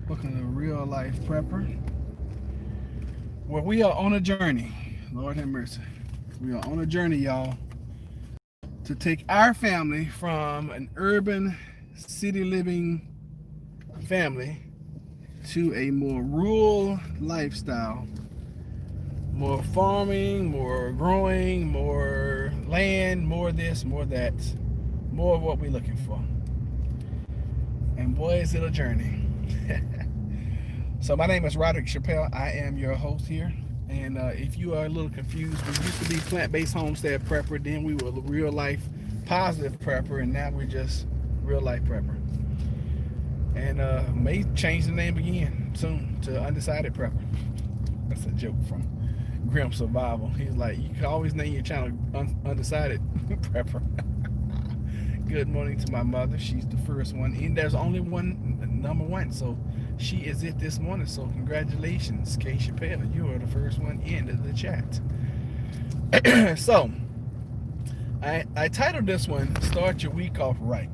Welcome to Real Life Prepper, where we are on a journey. Lord have mercy. We are on a journey, y'all, to take our family from an urban city living family to a more rural lifestyle. More farming, more growing, more land, more this, more that, more of what we're looking for. And boy, is it a journey. So my name is Roderick Chappelle. I am your host here. And if you are a little confused, we used to be plant-based homestead prepper, then we were real life positive prepper, and now we're just real life prepper. And may change the name again soon to undecided prepper. That's a joke from Grim Survival. He's like, you can always name your channel Undecided Prepper. Good morning to my mother. She's the first one in. There's only one, number one, so she is it this morning. So congratulations, Kay Chappelle. You are the first one into the chat. So I titled this one "Start Your Week Off Right."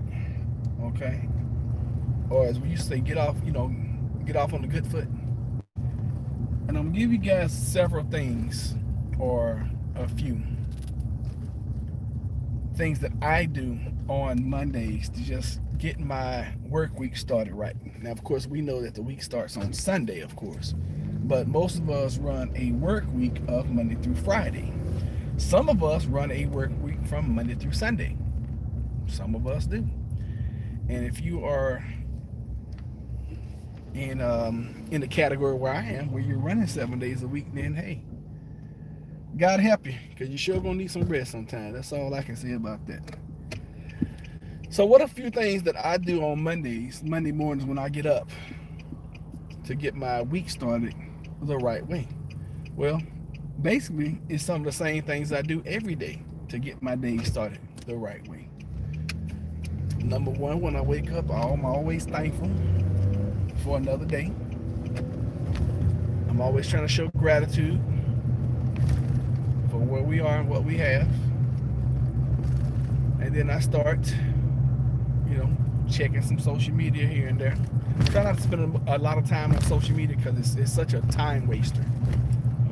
Okay, or as we used to say, get off on the good foot. And I'm gonna give you guys several things, or a few things that I do on Mondays to just get my work week started right. Now, of course, we know that the week starts on Sunday, of course, but most of us run a work week of Monday through Friday. Some of us run a work week from Monday through Sunday. Some of us do. And if you are in the category where I am, where you're running 7 days a week, then hey, God help you, because you're sure gonna need some rest sometime. That's all I can say about that. So what are a few things that I do on Monday mornings when I get up to get my week started the right way? Well, basically, it's some of the same things I do every day to get my day started the right way. Number one, when I wake up, I'm always thankful for another day. I'm always trying to show gratitude for where we are and what we have. And then I start, checking some social media here and there. Try not to spend a lot of time on social media because it's such a time waster.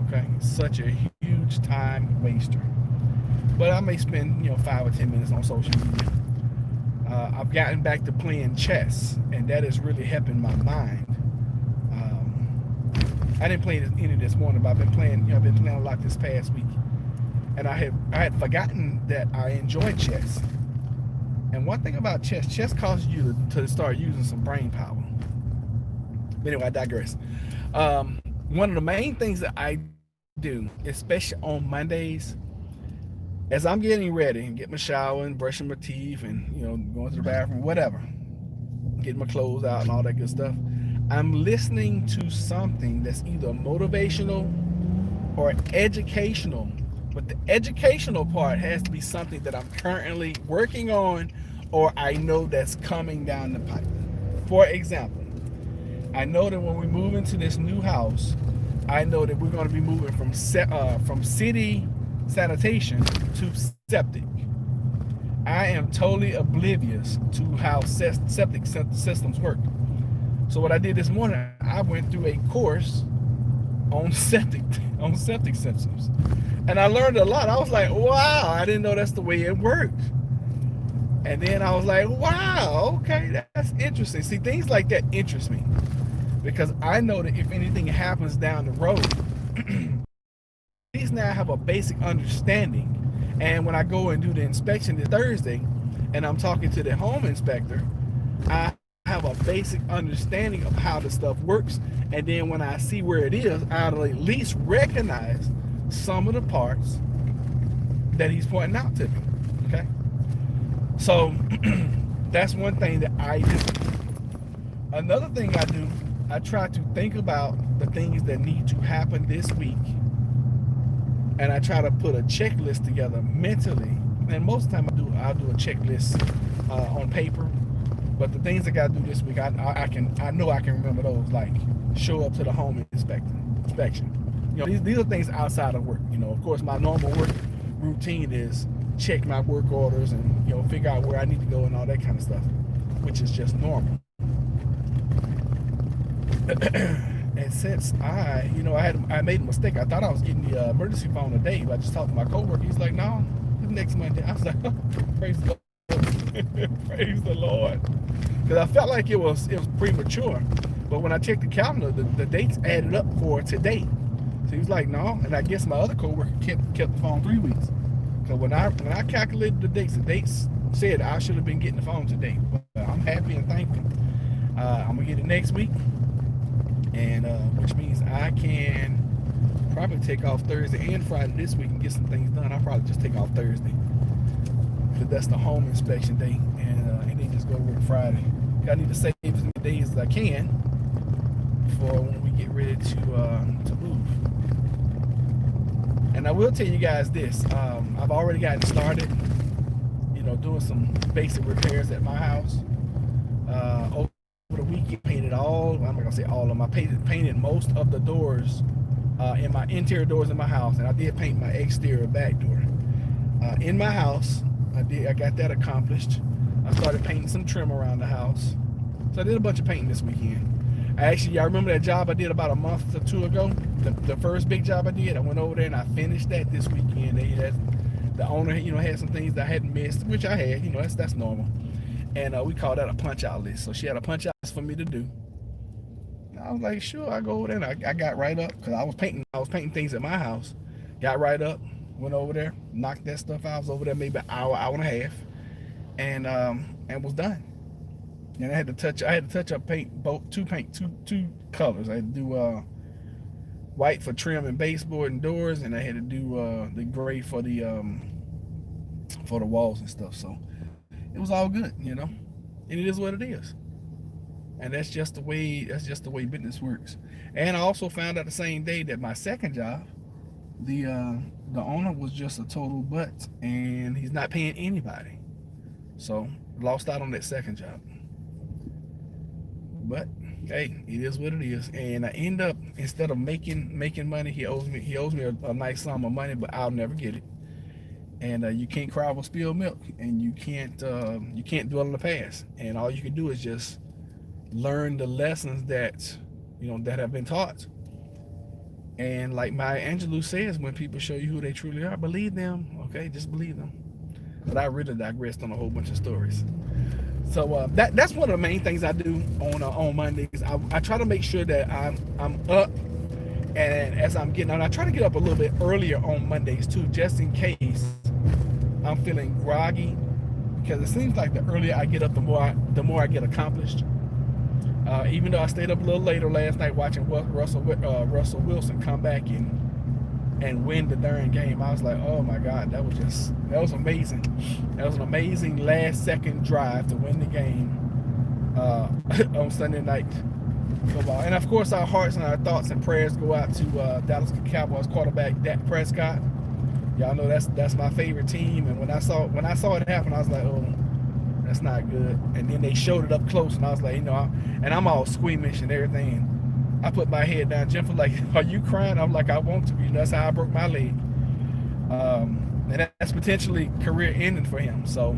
Okay, it's such a huge time waster. But I may spend 5 or 10 minutes on social media. I've gotten back to playing chess, and that is really helping my mind. I didn't play any this morning, but I've been playing a lot this past week, and I had forgotten that I enjoy chess. And one thing about chess causes you to start using some brain power. But anyway, I digress. One of the main things that I do, especially on Mondays, as I'm getting ready and get my shower and brushing my teeth and going to the bathroom, whatever, getting my clothes out and all that good stuff, I'm listening to something that's either motivational or educational. But the educational part has to be something that I'm currently working on, or I know that's coming down the pipe. For example, I know that when we move into this new house, I know that we're going to be moving from city sanitation to septic. I am totally oblivious to how septic systems work. So what I did this morning, I went through a course on septic systems, and I learned a lot. I was like, wow, I didn't know that's the way it worked. And then I was like, wow, okay, that's interesting. See, things like that interest me, because I know that if anything happens down the road, at least now I have a basic understanding. And when I go and do the inspection this Thursday, and I'm talking to the home inspector, I have a basic understanding of how the stuff works. And then when I see where it is, I'll at least recognize some of the parts that he's pointing out to me. Okay, so that's one thing that I do. Another thing I do, I try to think about the things that need to happen this week, and I try to put a checklist together mentally. And most of the time I'll do a checklist on paper. But the things I gotta do this week, I know I can remember those, like show up to the home inspection. These are things outside of work. Of course, my normal work routine is check my work orders and figure out where I need to go and all that kind of stuff, which is just normal. And since I made a mistake. I thought I was getting the emergency phone today, but I just talked to my coworker. He's like, no, next Monday. I was like, oh, praise the Lord. Praise the Lord. Because I felt like it was premature. But when I checked the calendar, the dates added up for today. So he was like, no. And I guess my other coworker kept the phone 3 weeks. So when I calculated the dates said I should have been getting the phone today. But I'm happy and thankful. I'm gonna get it next week, and which means I can probably take off Thursday and Friday this week and get some things done. I'll probably just take off Thursday because that's the home inspection day, and then just go to work Friday. I need to save as many days as I can for when we get ready to move. And I will tell you guys this: I've already gotten started, doing some basic repairs at my house. Over the weekend, painted all. I'm not gonna say all of them. I painted most of the doors in my interior doors in my house, and I did paint my exterior back door in my house. I got that accomplished. I started painting some trim around the house. So I did a bunch of painting this weekend. Y'all remember that job I did about a month or two ago? The first big job I did, I went over there and I finished that this weekend. The owner, had some things that I hadn't missed, which I had, that's normal. And we called that a punch out list. So she had a punch out list for me to do. And I was like, sure, I go over there. And I got right up because I was painting things at my house. Got right up, went over there, knocked that stuff out. I was over there maybe an hour and a half, and was done. And I had to touch up two colors. I had to do white for trim and baseboard and doors, and I had to do the gray for the walls and stuff. So it was all good, and it is what it is. And that's just the way business works. And I also found out the same day that my second job, the owner was just a total butt, and he's not paying anybody. So lost out on that second job. But hey, it is what it is. And I end up, instead of making money, he owes me a nice sum of money, but I'll never get it. And you can't cry over spilled milk, and you can't dwell in the past. And all you can do is just learn the lessons that that have been taught. And like Maya Angelou says, when people show you who they truly are, believe them. Okay, just believe them. But I really digressed on a whole bunch of stories. So that's one of the main things I do on Mondays. I try to make sure that I'm up, and as I'm getting on, I try to get up a little bit earlier on Mondays too, just in case I'm feeling groggy. Because it seems like the earlier I get up, the more I get accomplished. Even though I stayed up a little later last night watching Russell Wilson come back and win the darn game, I was like, oh my God, that was amazing. That was an amazing last second drive to win the game on Sunday night football. And of course, our hearts and our thoughts and prayers go out to Dallas Cowboys quarterback Dak Prescott. Y'all know that's my favorite team. And when I saw it happen, I was like, oh, that's not good. And then they showed it up close, and I was like, and I'm all squeamish and everything. I put my head down. Jennifer like, are you crying? I'm like, I want to be. That's how I broke my leg. And that's potentially career ending for him. So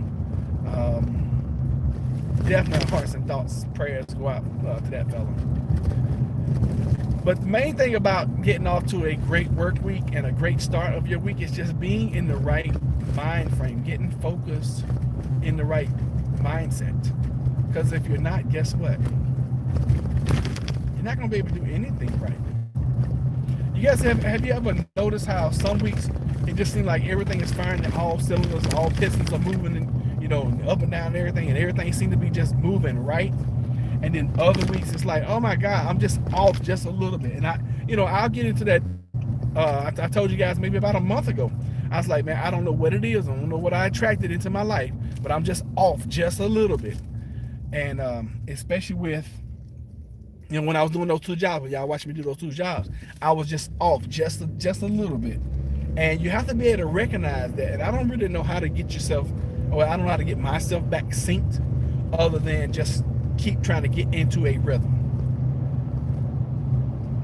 definitely hearts and thoughts, prayers go out to that fella. But the main thing about getting off to a great work week and a great start of your week is just being in the right mind frame, getting focused in the right mindset. Because if you're not, guess what? You're not going to be able to do anything right. You guys have you ever noticed how some weeks it just seems like everything is firing at all cylinders, all pistons are moving, and up and down and everything seems to be just moving right. And then other weeks it's like, oh my God, I'm just off just a little bit. And I'll get into that. I told you guys maybe about a month ago. I was like, man, I don't know what it is. I don't know what I attracted into my life, but I'm just off just a little bit. And especially with, when I was doing those two jobs, when y'all watched me do those two jobs, I was just off just a little bit. And you have to be able to recognize that. And I don't really know how to get yourself, or I don't know how to get myself back synced, other than just keep trying to get into a rhythm.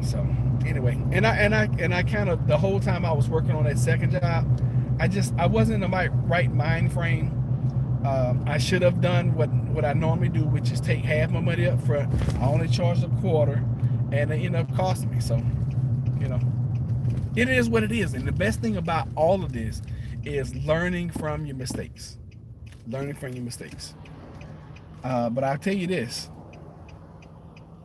So anyway, and I kind of, the whole time I was working on that second job, I wasn't in my right mind frame. I should have done what I normally do, which is take half my money up front. I only charged a quarter, and it ended up costing me. So, you know, it is what it is. And the best thing about all of this is learning from your mistakes. Learning from your mistakes. But I'll tell you this: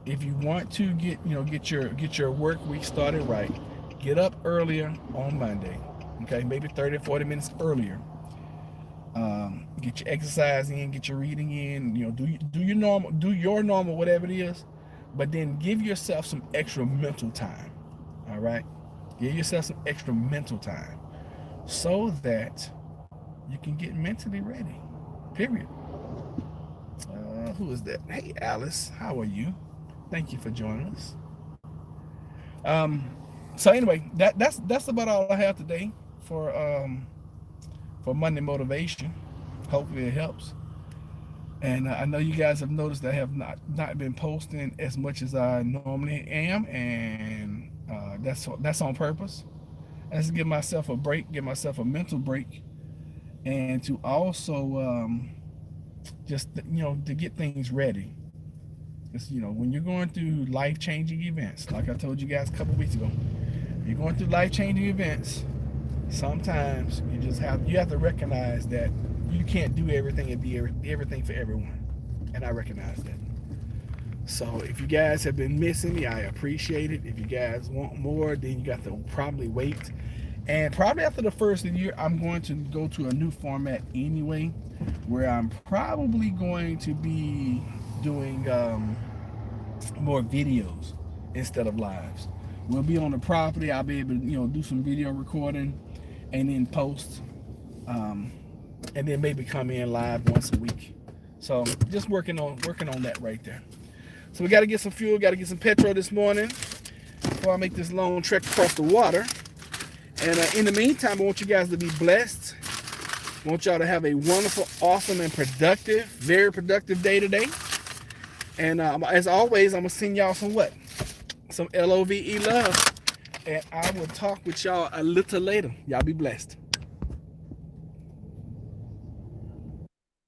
if you want to get your work week started right, get up earlier on Monday. Okay, maybe 30 or 40 minutes earlier. Get your exercise in, get your reading in. Do your normal whatever it is, but then give yourself some extra mental time. All right, give yourself some extra mental time so that you can get mentally ready. Period. Who is that? Hey, Alice, how are you? Thank you for joining us. So anyway, that's about all I have today for Monday motivation. Hopefully it helps. And I know you guys have noticed that I have not been posting as much as I normally am, and that's on purpose. That's to give myself a break, give myself a mental break, and to also just to get things ready. Because when you're going through life-changing events, like I told you guys a couple weeks ago, you're going through life-changing events. Sometimes you have to recognize that you can't do everything and be everything for everyone, and I recognize that. So if you guys have been missing me, I appreciate it. If you guys want more, then you got to probably wait. And probably after the first of the year, I'm going to go to a new format anyway, where I'm probably going to be doing more videos instead of lives. We'll be on the property. I'll be able to do some video recording and then post, and then maybe come in live once a week. So just working on that right there. So we got to get some fuel, got to get some petrol this morning before I make this long trek across the water. And in the meantime, I want you guys to be blessed. I want y'all to have a wonderful, awesome, and productive, very productive day today. And as always, I'm going to send y'all some what? Some LOVE love. And I will talk with y'all a little later. Y'all be blessed.